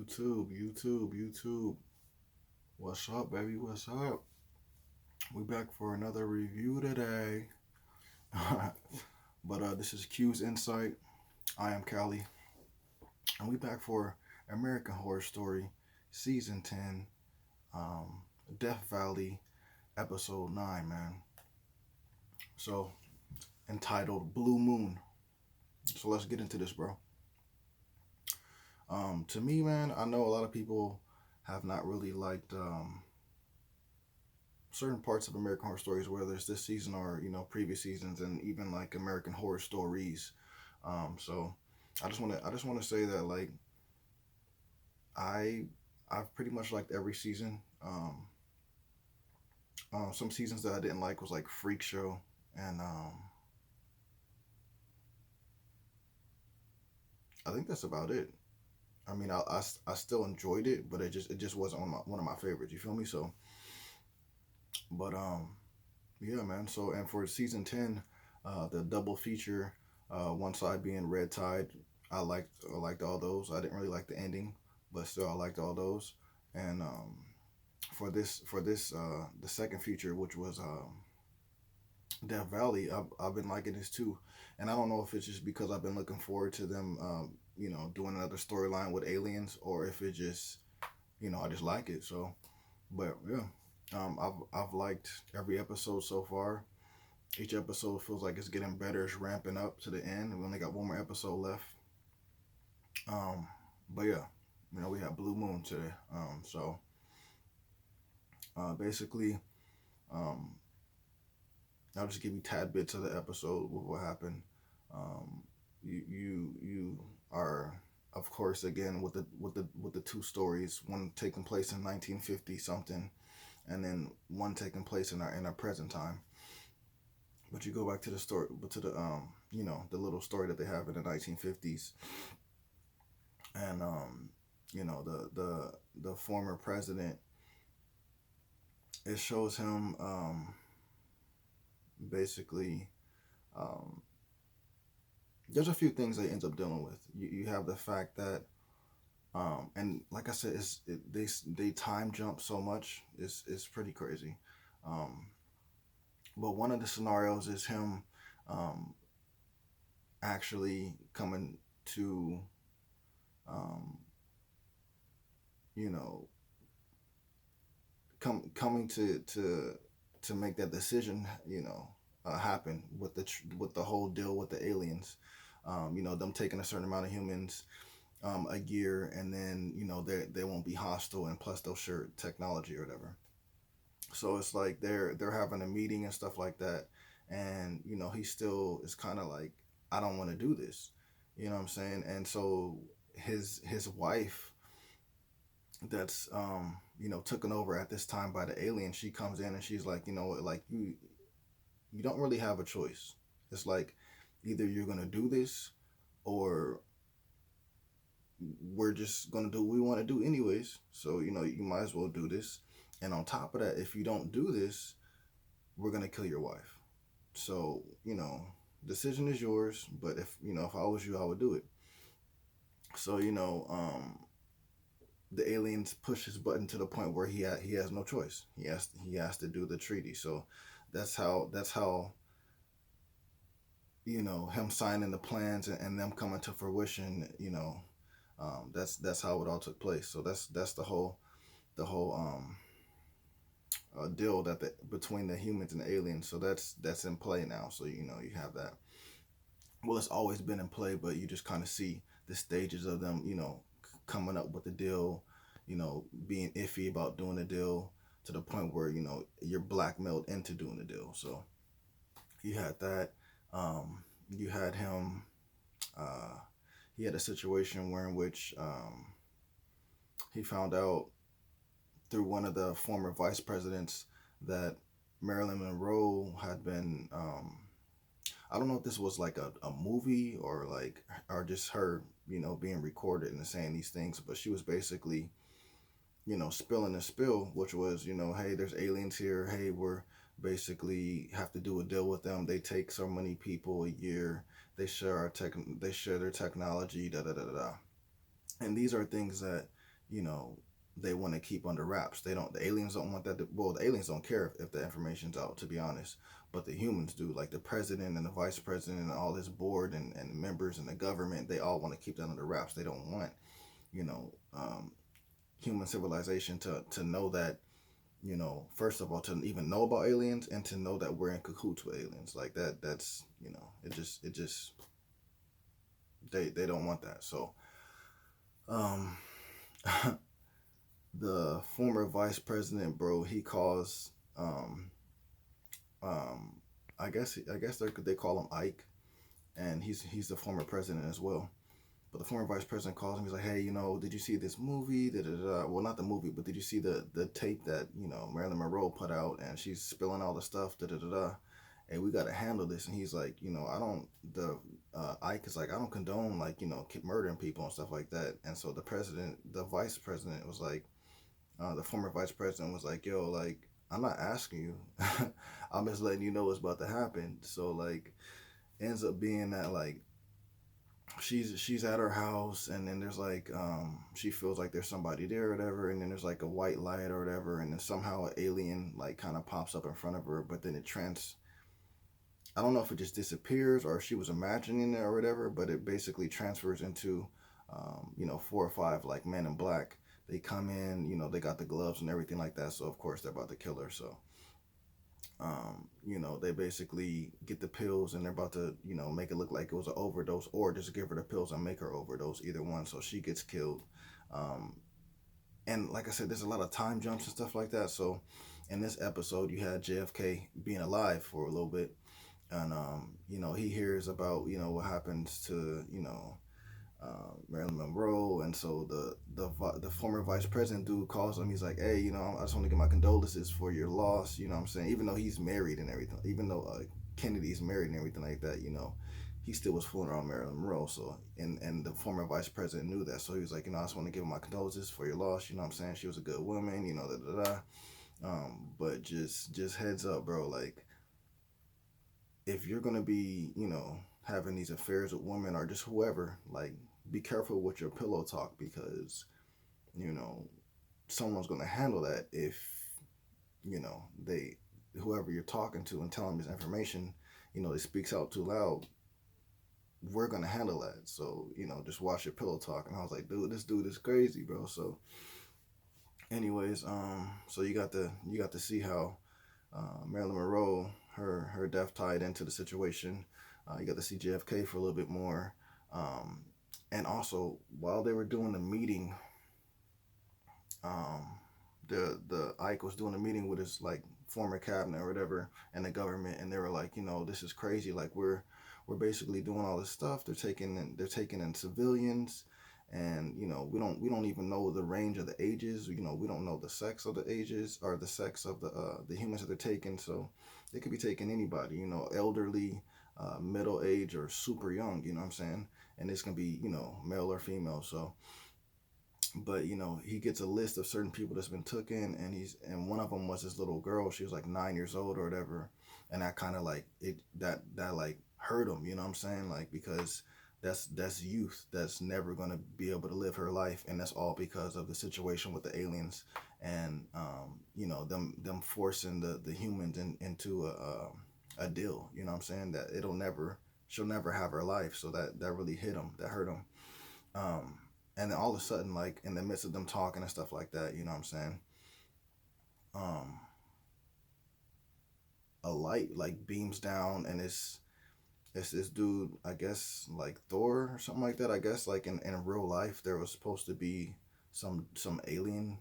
YouTube. What's up, baby? What's up? We back for another review today. But this is Q's Insight. I am Callie, and we back for American Horror Story, Season 10, um, Death Valley, Episode 9, man. So, entitled Blue Moon. So let's get into this, bro. To me, man, I know a lot of people have not really liked certain parts of American Horror Stories, whether it's this season or previous seasons, and even like American Horror Stories. So I just want to say that like I I've pretty much liked every season. Some seasons that I didn't like was like Freak Show, and I think that's about it. I mean, I still enjoyed it, but it just wasn't one of my favorites. You feel me? So, but yeah, man. So, and for season 10, the double feature, one side being Red Tide, I liked all those. I didn't really like the ending, but still I liked all those. And for this the second feature, which was Death Valley, I've been liking this too. And I don't know if it's just because I've been looking forward to them, doing another storyline with aliens, or if it just I just like it. So, but yeah, I've liked every episode so far. Each episode feels like it's getting better. It's ramping up to the end. We only got one more episode left. Um, but yeah, we have Blue Moon today. Basically, um, I'll just give you tad bits of the episode with what happened. Um, you are, of course, again with the two stories, one taking place in 1950 something, and then one taking place in our present time. But you go back to the story, but to the the little story that they have in the 1950s, and the former president. It shows him basically. Um, there's a few things they ends up dealing with. You have the fact that and like I said, they time jump so much. It's pretty crazy. Um, but one of the scenarios is him um, actually coming to um, you know coming to make that decision, happen with with the whole deal with the aliens. Them taking a certain amount of humans a year, and then they won't be hostile, and plus they'll share technology or whatever. So it's like they're having a meeting and stuff like that, and he still is kind of like, I don't want to do this. You know what I'm saying? And so his wife, that's taken over at this time by the alien, she comes in and she's like, like you don't really have a choice. It's like either you're gonna do this, or we're just gonna do what we want to do anyways. So you might as well do this. And on top of that, if you don't do this, we're gonna kill your wife. So decision is yours. But if I was you, I would do it. So the aliens push his button to the point where he has no choice. He has to do the treaty. So that's how him signing the plans, and them coming to fruition. That's how it all took place. So that's the whole deal between the humans and the aliens. So that's in play now. So you have that. Well, it's always been in play, but you just kind of see the stages of them. Coming up with the deal. Being iffy about doing the deal, to the point where you're blackmailed into doing the deal. So you had that. You had him. Uh, he had a situation where in which he found out through one of the former vice presidents that Marilyn Monroe had been. I don't know if this was like a movie, or just her, being recorded and saying these things, but she was basically, spilling the spill, which was, hey, there's aliens here. Hey, we're basically have to do a deal with them. They take so many people a year. They share their technology. Da da da da. And these are things that you know, they want to keep under wraps. They don't. The aliens don't want that. Well, the aliens don't care if the information's out, to be honest. But the humans do. Like the president and the vice president and all his board and members and the government, they all want to keep that under wraps. They don't want, you know, human civilization to know that, first of all, to even know about aliens and to know that we're in cahoots with aliens. Like that. That's, it just they don't want that. So, um, the former vice president, bro, he calls, um, I guess they call him Ike, and he's the former president as well. But the former vice president calls him. He's like, "Hey, did you see this movie? Da, da, da. Well, not the movie, but did you see the tape that Marilyn Monroe put out, and she's spilling all the stuff? Da da da da. Hey, we got to handle this." And he's like, I don't. The Ike is like, I don't condone like keep murdering people and stuff like that. And so the vice president was like, the former vice president was like, "Yo, like, I'm not asking you. I'm just letting you know what's about to happen." So like, ends up being that like she's at her house, and then there's like she feels like there's somebody there or whatever, and then there's like a white light or whatever, and then somehow an alien like kind of pops up in front of her, but then I don't know if it just disappears or if she was imagining it or whatever, but it basically transfers into, four or five like men in black. They come in, they got the gloves and everything like that. So of course they're about to kill her. So, they basically get the pills and they're about to, make it look like it was an overdose or just give her the pills and make her overdose, either one. So she gets killed. Um, and like I said, there's a lot of time jumps and stuff like that. So in this episode, you had JFK being alive for a little bit, and he hears about what happens to Marilyn Monroe, and so the former vice president dude calls him. He's like, "Hey, I just want to give my condolences for your loss." You know what I'm saying? Even though he's married and everything, even though Kennedy's married and everything like that, he still was fooling around Marilyn Monroe. So and the former vice president knew that, so he was like, I just want to give my condolences for your loss. You know what I'm saying? She was a good woman. Da da da. But just heads up, bro. Like, if you're gonna be, having these affairs with women or just whoever, like, be careful with your pillow talk, because, you know, someone's gonna handle that if, they whoever you're talking to and telling this information, it speaks out too loud. We're gonna handle that. So, just watch your pillow talk. And I was like, dude, this dude is crazy, bro. So anyways, so you got to see how Marilyn Monroe, her death tied into the situation. You got to see JFK for a little bit more, and also while they were doing the meeting, um, the Ike was doing a meeting with his like former cabinet or whatever and the government, and they were like, this is crazy. Like we're basically doing all this stuff. They're taking in civilians, and we don't even know the range of the ages. We don't know the sex of the ages or the sex of the humans that they're taking. So they could be taking anybody. Elderly, middle age, or super young. You know what I'm saying? And this can be male or female. So but he gets a list of certain people that's been taken, and one of them was this little girl. She was like 9 years old or whatever, and that kind of like it that like hurt him. You know what I'm saying? Like, because that's youth that's never gonna be able to live her life, and that's all because of the situation with the aliens, and them forcing the humans into a deal. You know what I'm saying? That she'll never have her life. So that really hit him. That hurt him. Um, and then all of a sudden, like in the midst of them talking and stuff like that, you know what I'm saying? Um, a light like beams down, and it's this dude, I guess like Thor or something like that. I guess like in real life there was supposed to be some alien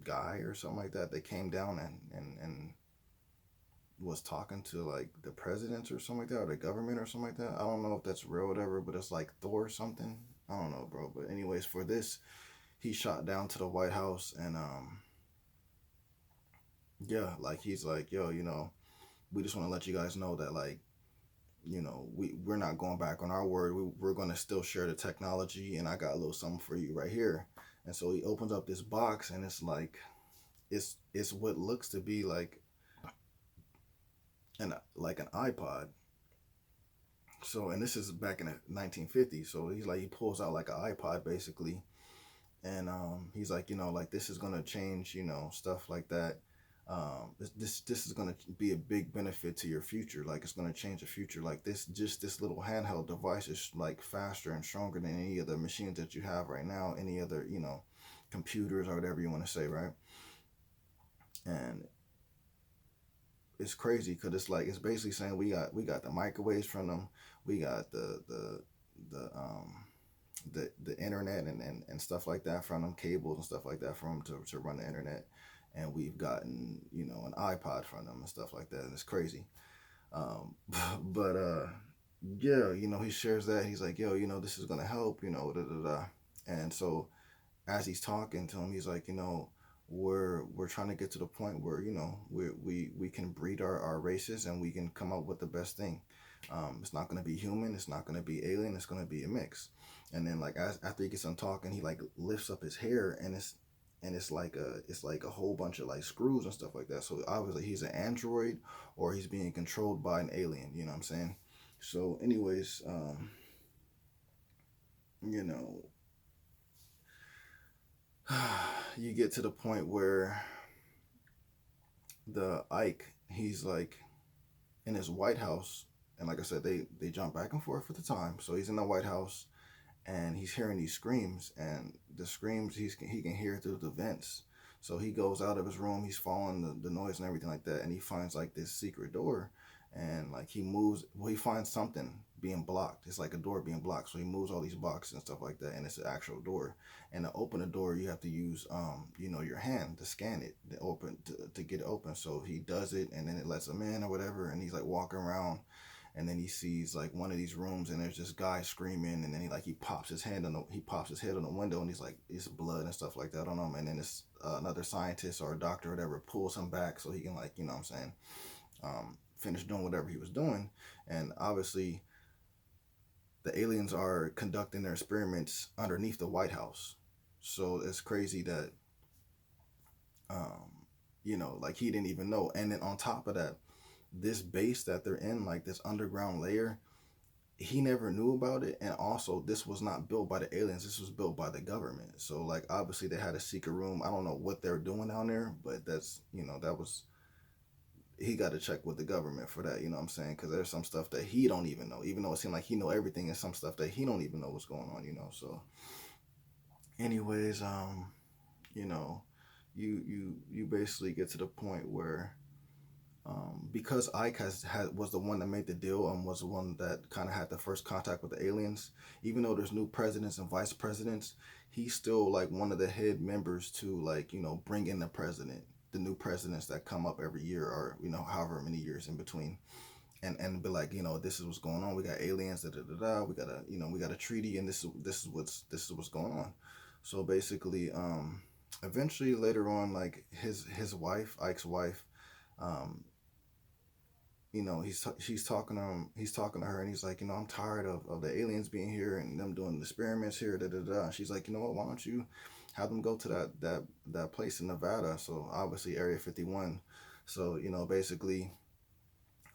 guy or something like that that came down and was talking to like the presidents or something like that, or the government or something like that. I don't know if that's real or whatever, but it's like Thor or something. I don't know, bro. But anyways, for this, he shot down to the White House, and yeah, like he's like, yo, we just want to let you guys know that like, we're not going back on our word. We're going to still share the technology, and I got a little something for you right here. And so he opens up this box, and it's like it's what looks to be like an iPod. So, and this is back in the 1950s. So he pulls out like an iPod basically, And he's like, like this is gonna change, stuff like that. This is gonna be a big benefit to your future. Like it's gonna change the future. Like this little handheld device is like faster and stronger than any other machines that you have right now, any other computers or whatever you want to say, right? And it's crazy because it's like it's basically saying we got the microwaves from them, we got the the internet and stuff like that from them, cables and stuff like that from them to run the internet, and we've gotten an iPod from them and stuff like that, and it's crazy. um, but yeah, he shares that he's like, yo, this is gonna help, da da da. And so as he's talking to him, he's like, we're trying to get to the point where we can breed our races and we can come up with the best thing. It's not going to be human, it's not going to be alien, it's going to be a mix. And then like after he gets done talking, he like lifts up his hair, and it's like a whole bunch of like screws and stuff like that. So obviously he's an android, or he's being controlled by an alien. You know what I'm saying? So, anyways, you know, you get to the point where the Ike, he's like in his White House, and like I said, they jump back and forth at the time. So he's in the White House, and he's hearing these screams, and the screams he can hear through the vents. So he goes out of his room, he's following the noise and everything like that, and he finds like this secret door, and like he moves, well, he finds something being blocked. It's like a door being blocked, so he moves all these boxes and stuff like that, and it's an actual door. And to open the door, you have to use your hand to scan it, to get it open. So he does it, and then it lets him in or whatever, and he's like walking around, and then he sees like one of these rooms, and there's this guy screaming, and then he pops his head on the window, and he's like, it's blood and stuff like that on him. And then this another scientist or a doctor or whatever pulls him back so he can, like, what I'm saying, finish doing whatever he was doing. And obviously the aliens are conducting their experiments underneath the White House. So it's crazy that um like he didn't even know. And then on top of that, this base that they're in, like this underground layer, he never knew about it. And also, this was not built by the aliens, this was built by the government. So like obviously they had a secret room. I don't know what they're doing down there, but that's that was, he got to check with the government for that. What I'm saying? Because there's some stuff that he don't even know, even though it seemed like he know everything, and some stuff that he don't even know what's going on. So anyways, you know you basically get to the point where because Ike was the one that made the deal and was the one that kind of had the first contact with the aliens. Even though there's new presidents and vice presidents, he's still like one of the head members to, like, bring in the new presidents that come up every year, or however many years in between, and be like, this is what's going on. We got aliens, da da da da. We got a treaty, and this is what's going on. So basically, eventually later on, like his wife, Ike's wife, um, she's talking to him, he's talking to her, and he's like, I'm tired of the aliens being here and them doing the experiments here, da da da. She's like, you know what, why don't you have them go to that place in Nevada? So obviously Area 51. So basically,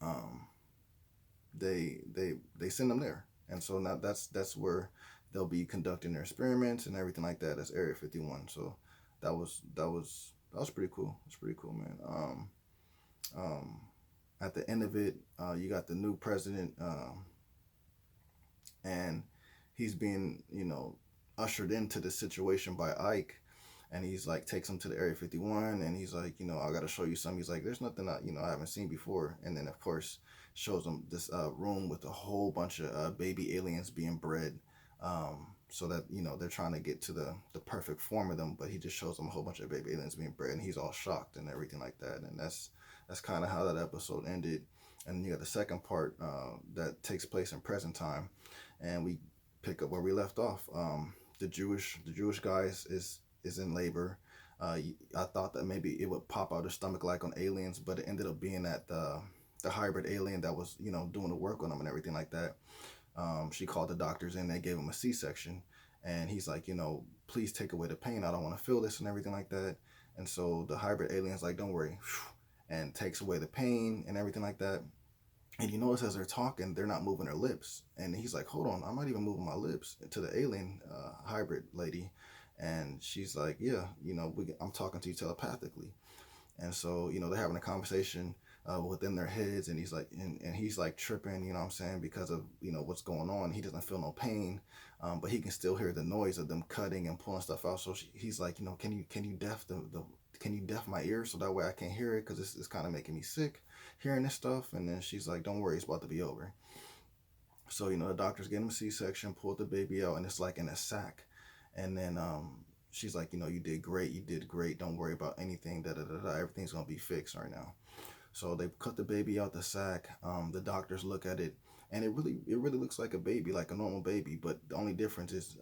um, they send them there, and so now that's where they'll be conducting their experiments and everything like that. That's Area 51. So that was pretty cool. It's pretty cool, man. Um, at the end of it, you got the new president, and he's being, ushered into the situation by Ike, and he's like takes him to the Area 51, and he's like, I got to show you something. He's like, there's nothing I haven't seen before, and then of course shows him this room with a whole bunch of baby aliens being bred. So that they're trying to get to the perfect form of them, but he just shows them a whole bunch of baby aliens being bred, and he's all shocked and everything like that. And that's kind of how that episode ended. And you got the second part that takes place in present time, and we pick up where we left off. The Jewish guy is in labor. I thought that maybe it would pop out his stomach like on Aliens, but it ended up being that the hybrid alien that was doing the work on him and everything like that. She called the doctors in. They gave him a C-section, and he's like, please take away the pain. I don't want to feel this and everything like that. And so the hybrid alien's like, don't worry, and takes away the pain and everything like that. And you notice as they're talking, they're not moving their lips. And he's like, hold on, I'm not even moving my lips, to the alien hybrid lady. And she's like, yeah, I'm talking to you telepathically. And so, they're having a conversation within their heads, and he's like tripping, you know what I'm saying, because of, what's going on. He doesn't feel no pain, but he can still hear the noise of them cutting and pulling stuff out. So he's like, can you deaf my ears so that way I can't hear it, because it's kind of making me sick hearing this stuff. And then she's like, don't worry, it's about to be over. So, the doctors get him a C-section, pulled the baby out, and it's like in a sack. And then she's like, you did great, don't worry about anything, everything's gonna be fixed right now. So they cut the baby out the sack. The doctors look at it, and it really looks like a baby, like a normal baby, but the only difference is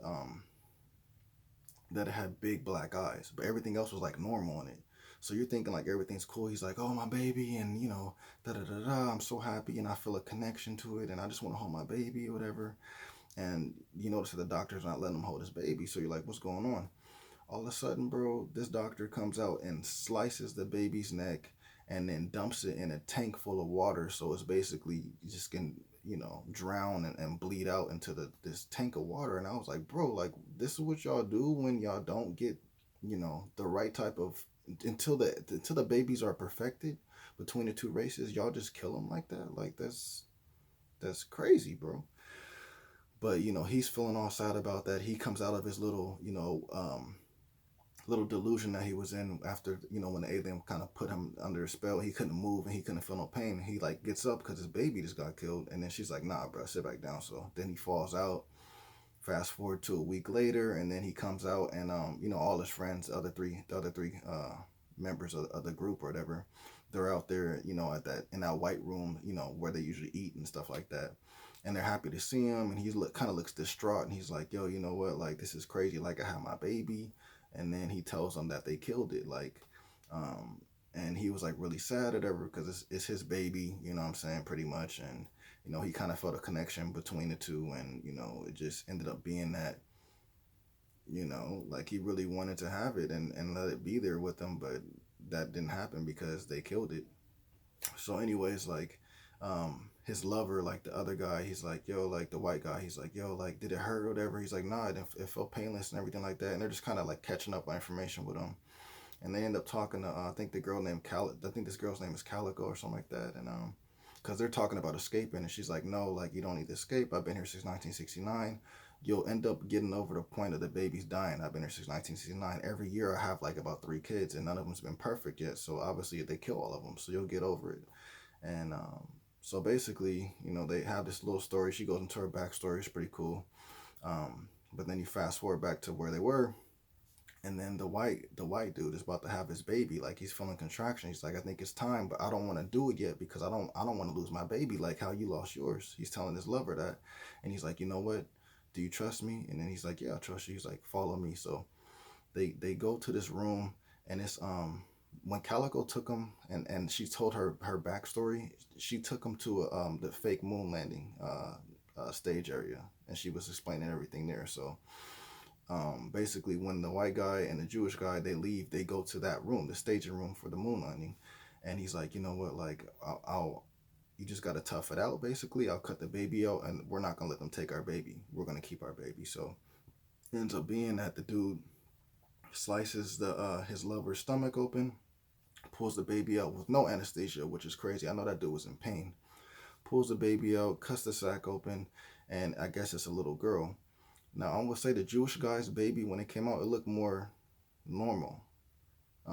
that it had big black eyes, but everything else was like normal in it. So you're thinking like everything's cool. He's like, oh, my baby, and da da da da. I'm so happy, and I feel a connection to it, and I just want to hold my baby or whatever. And you notice that the doctor's not letting him hold his baby. So you're like, what's going on? All of a sudden, bro, this doctor comes out and slices the baby's neck and then dumps it in a tank full of water. So it's basically you just can, drown and bleed out into this tank of water. And I was like, bro, like, this is what y'all do when y'all don't get, the right type of, until the babies are perfected between the two races, y'all just kill them like that. Like, that's crazy, bro. But he's feeling all sad about that. He comes out of his little delusion that he was in after, when the alien kind of put him under a spell. He couldn't move and he couldn't feel no pain. He like gets up because his baby just got killed, and then she's like, nah, bro, sit back down. So then he falls out. Fast forward to a week later, and then he comes out, and all his friends, the other three members of the group or whatever, they're out there, at that in that white room, where they usually eat and stuff like that. And they're happy to see him, and kind of looks distraught, and he's like, yo, you know what, like, this is crazy, like, I have my baby. And then he tells them that they killed it, like, and he was like really sad or whatever, because it's his baby, you know what I'm saying, pretty much. And he kind of felt a connection between the two, and it just ended up being that, like, he really wanted to have it and let it be there with him, but that didn't happen because they killed it. So anyways, like, his lover, like the other guy, he's like, yo, like the white guy, he's like, yo, like, did it hurt or whatever? He's like, nah, it felt painless and everything like that. And they're just kind of like catching up on information with him. And they end up talking to, I think I think this girl's name is Calico or something like that. And because they're talking about escaping, and she's like, no, like, you don't need to escape. I've been here since 1969. You'll end up getting over the point of the baby's dying. I've been here since 1969. Every year I have like about 3 kids, and none of them's been perfect yet. So obviously they kill all of them. So you'll get over it. And so basically, they have this little story. She goes into her backstory. It's pretty cool. But then you fast forward back to where they were, and then the white dude is about to have his baby. Like, he's feeling contraction. He's like, I think it's time, but I don't want to do it yet because I don't want to lose my baby like how you lost yours. He's telling his lover that, and he's like, you know what? Do you trust me? And then he's like, yeah, I trust you. He's like, follow me. So they go to this room, and it's when Calico took him, and she told her backstory. She took him to the fake moon landing stage area, and she was explaining everything there. So basically, when the white guy and the Jewish guy, they leave, they go to that room, the staging room for the moon landing. And he's like, you know what, like, I'll you just got to tough it out. Basically, I'll cut the baby out, and we're not gonna let them take our baby. We're gonna keep our baby. So it ends up being that the dude slices the his lover's stomach open, pulls the baby out with no anesthesia, which is crazy. I know that dude was in pain. Pulls the baby out, cuts the sack open, and I guess it's a little girl. Now, I'm gonna say the Jewish guy's baby, when it came out, it looked more normal,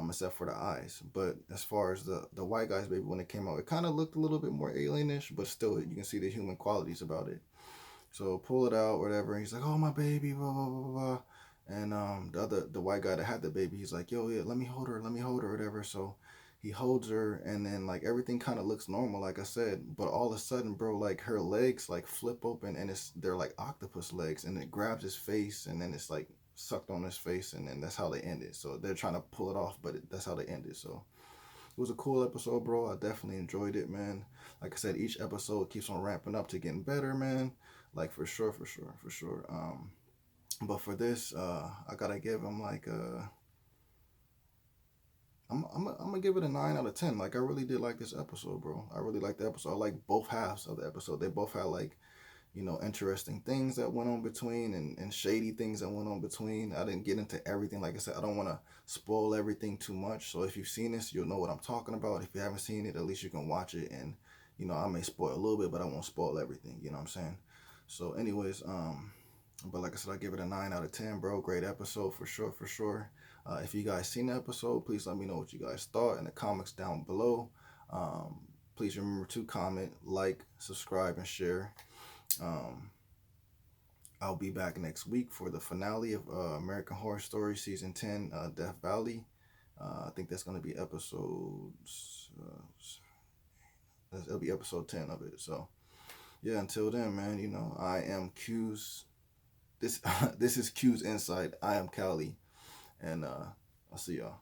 except for the eyes. But as far as the white guy's baby, when it came out, it kind of looked a little bit more alienish, but still, you can see the human qualities about it. So pull it out, whatever. And he's like, "Oh, my baby, blah blah blah blah." And the white guy that had the baby, he's like, "Yo, yeah, let me hold her, whatever." So he holds her, and then like everything kind of looks normal, like I said. But all of a sudden, bro, like her legs like flip open, and they're like octopus legs, and it grabs his face, and then it's like sucked on his face, and then that's how they end it. So they're trying to pull it off, but that's how they end it. So it was a cool episode, bro. I definitely enjoyed it, man. Like I said, each episode keeps on ramping up to getting better, man. Like, for sure, for sure, for sure. But for this, I gotta give him like I'm gonna give it a 9 out of 10. Like, I really did like this episode, bro. I really like the episode. I like both halves of the episode. They both had like, interesting things that went on between, and shady things that went on between. I didn't get into everything. Like I said, I don't want to spoil everything too much. So if you've seen this, you'll know what I'm talking about. If you haven't seen it, at least you can watch it. And, I may spoil a little bit, but I won't spoil everything. You know what I'm saying? So anyways, but like I said, I give it a 9 out of 10, bro. Great episode for sure, for sure. If you guys seen the episode, please let me know what you guys thought in the comments down below. Please remember to comment, like, subscribe, and share. I'll be back next week for the finale of American Horror Story Season 10, Death Valley. I think that's going to be it'll be episode 10 of it. So, yeah, until then, man, I am Q's. This is Q's Insight. I am Cali. And I'll see y'all.